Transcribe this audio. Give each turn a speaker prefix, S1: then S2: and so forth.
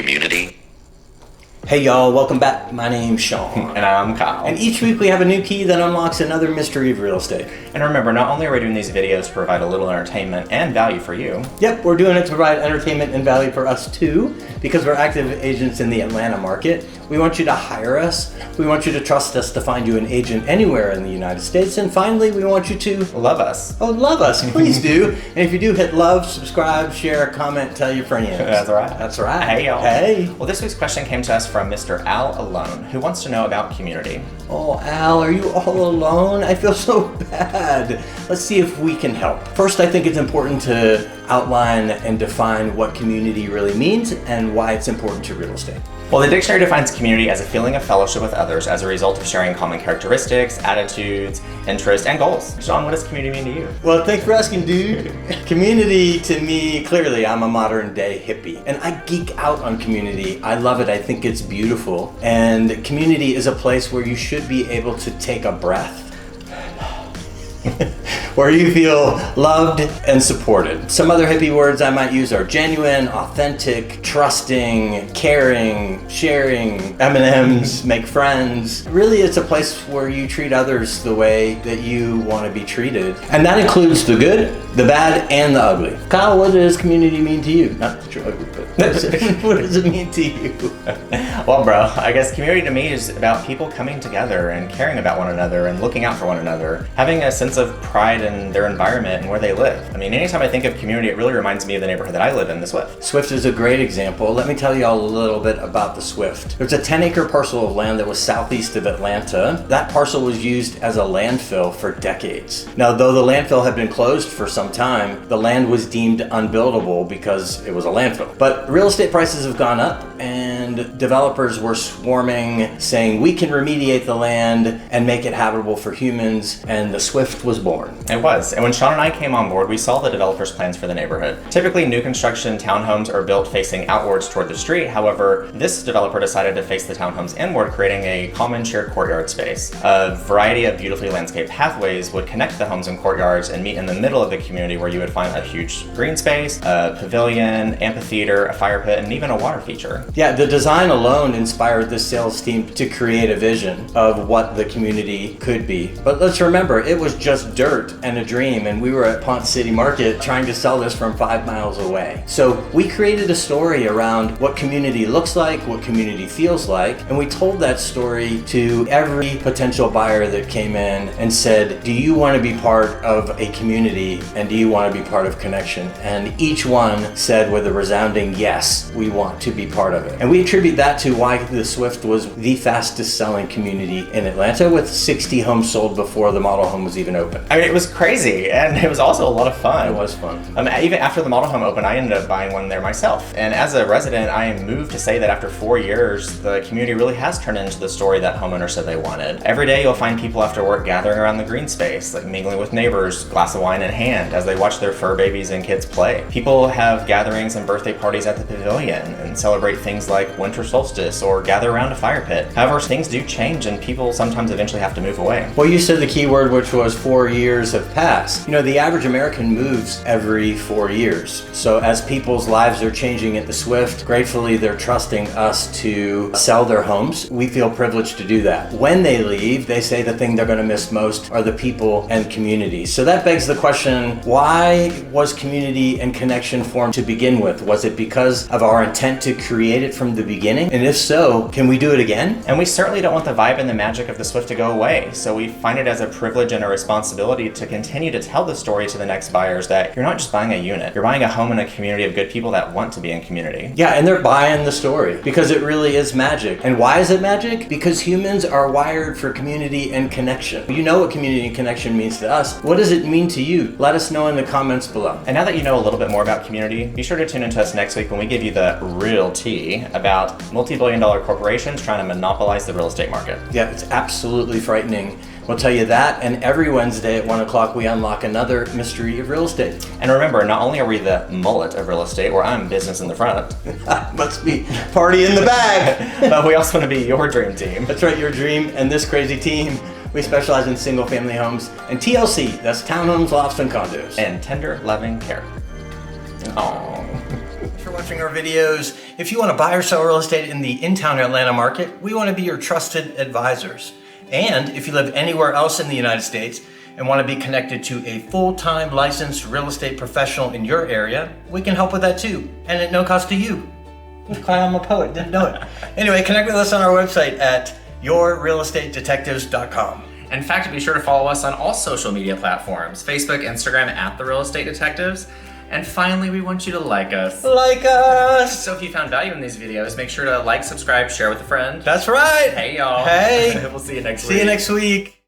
S1: community?
S2: Hey y'all, welcome back. My name's Shawn.
S3: And I'm Kyle.
S2: And each week we have a new key that unlocks another mystery of real estate.
S3: And remember, not only are we doing these videos to provide a little entertainment and value for you.
S2: Yep, we're doing it to provide entertainment and value for us too, because we're active agents in the Atlanta market. We want you to hire us. We want you to trust us to find you an agent anywhere in the United States. And finally, we want you to
S3: love us.
S2: Oh, love us. Please do. And if you do, hit love, subscribe, share, comment, tell your friends.
S3: That's right.
S2: That's right.
S3: Hey, y'all.
S2: Hey.
S3: Well, this week's question came to us from Mr. Al Alone, who wants to know about community.
S2: Oh, Al, are you all alone? I feel so bad. Let's see if we can help. First, I think it's important to outline and define what community really means and why it's important to real estate.
S3: Well, the dictionary defines community as a feeling of fellowship with others as a result of sharing common characteristics, attitudes, interests, and goals. Shawn, what does community mean to you?
S2: Well, thanks for asking, dude. Community, to me, clearly, I'm a modern day hippie, and I geek out on community. I love it. I think it's beautiful. And community is a place where you should be able to take a breath. Where you feel loved and supported. Some other hippie words I might use are genuine, authentic, trusting, caring, sharing, M&Ms, make friends. Really, it's a place where you treat others the way that you want to be treated. And that includes the good, the bad, and the ugly. Kyle, what does community mean to you? Not that you're ugly, but what does it mean to you?
S3: Well, bro, I guess community to me is about people coming together and caring about one another and looking out for one another, having a sense of pride in their environment and where they live. I mean, anytime I think of community, it really reminds me of the neighborhood that I live in, the Swift.
S2: Swift is a great example. Let me tell you all a little bit about the Swift. There's a 10-acre parcel of land that was southeast of Atlanta. That parcel was used as a landfill for decades. Now, though the landfill had been closed for some time, the land was deemed unbuildable because it was a landfill. But real estate prices have gone up, and developers were swarming, saying we can remediate the land and make it habitable for humans, and the Swift was born.
S3: It was. And when Shawn and I came on board, we saw the developers' plans for the neighborhood. Typically, new construction townhomes are built facing outwards toward the street. However, this developer decided to face the townhomes inward, creating a common shared courtyard space. A variety of beautifully landscaped pathways would connect the homes and courtyards and meet in the middle of the community, where you would find a huge green space, a pavilion, amphitheater, a fire pit, and even a water feature.
S2: Yeah, the design alone inspired the sales team to create a vision of what the community could be. But let's remember, it was just dirt and a dream, and we were at Ponce City Market trying to sell this from 5 miles away. So we created a story around what community looks like, what community feels like, and we told that story to every potential buyer that came in and said, do you want to be part of a community, and do you want to be part of connection? And each one said with a resounding yes, we want to be part of it. And we attribute that to why the Swift was the fastest selling community in Atlanta, with 60 homes sold before the model home was even open.
S3: I mean, it was crazy, and it was also a lot of fun.
S2: It was fun.
S3: Even after the model home opened, I ended up buying one there myself. And as a resident, I am moved to say that after 4 years, the community really has turned into the story that homeowners said they wanted. Every day, you'll find people after work gathering around the green space, like mingling with neighbors, glass of wine in hand, as they watch their fur babies and kids play. People have gatherings and birthday parties at the pavilion and celebrate things like winter solstice or gather around a fire pit. However, things do change, and people sometimes eventually have to move away.
S2: Well, you said the key word, which was 4 years have passed. You know, the average American moves every 4 years. So as people's lives are changing at the Swift, gratefully they're trusting us to sell their homes. We feel privileged to do that. When they leave, they say the thing they're going to miss most are the people and community. So that begs the question, why was community and connection formed to begin with? Was it because of our intent to create it from the beginning? And if so, can we do it again?
S3: And we certainly don't want the vibe and the magic of the Swift to go away. So we find it as a privilege and a responsibility to continue to tell the story to the next buyers that you're not just buying a unit, you're buying a home in a community of good people that want to be in community.
S2: Yeah, and they're buying the story because it really is magic. And why is it magic? Because humans are wired for community and connection. You know what community and connection means to us. What does it mean to you? Let us know in the comments below.
S3: And now that you know a little bit more about community, be sure to tune into us next week when we give you the real tea about multi-billion-dollar corporations trying to monopolize the real estate market.
S2: Yeah, it's absolutely frightening. We'll tell you that, and every Wednesday at 1 o'clock we unlock another mystery of real estate.
S3: And remember, not only are we the mullet of real estate, where I'm business in the front.
S2: Must be party in the bag.
S3: But we also want to be your dream team.
S2: That's right, your dream and this crazy team. We specialize in single family homes and TLC, that's Townhomes, Lofts, and Condos.
S3: And tender, loving care.
S2: Aww. for watching our videos. If you want to buy or sell real estate in the in-town Atlanta market, we want to be your trusted advisors. And if you live anywhere else in the United States and want to be connected to a full-time licensed real estate professional in your area, we can help with that too, and at no cost to you. I'm a poet, didn't know it. Anyway, connect with us on our website at yourrealestatedetectives.com.
S3: In fact, be sure to follow us on all social media platforms, Facebook, Instagram, at The Real Estate Detectives. And finally, we want you to like us.
S2: Like us!
S3: So if you found value in these videos, make sure to like, subscribe, share with a friend.
S2: That's right!
S3: Hey, y'all.
S2: Hey!
S3: We'll see you next week.
S2: See you next week.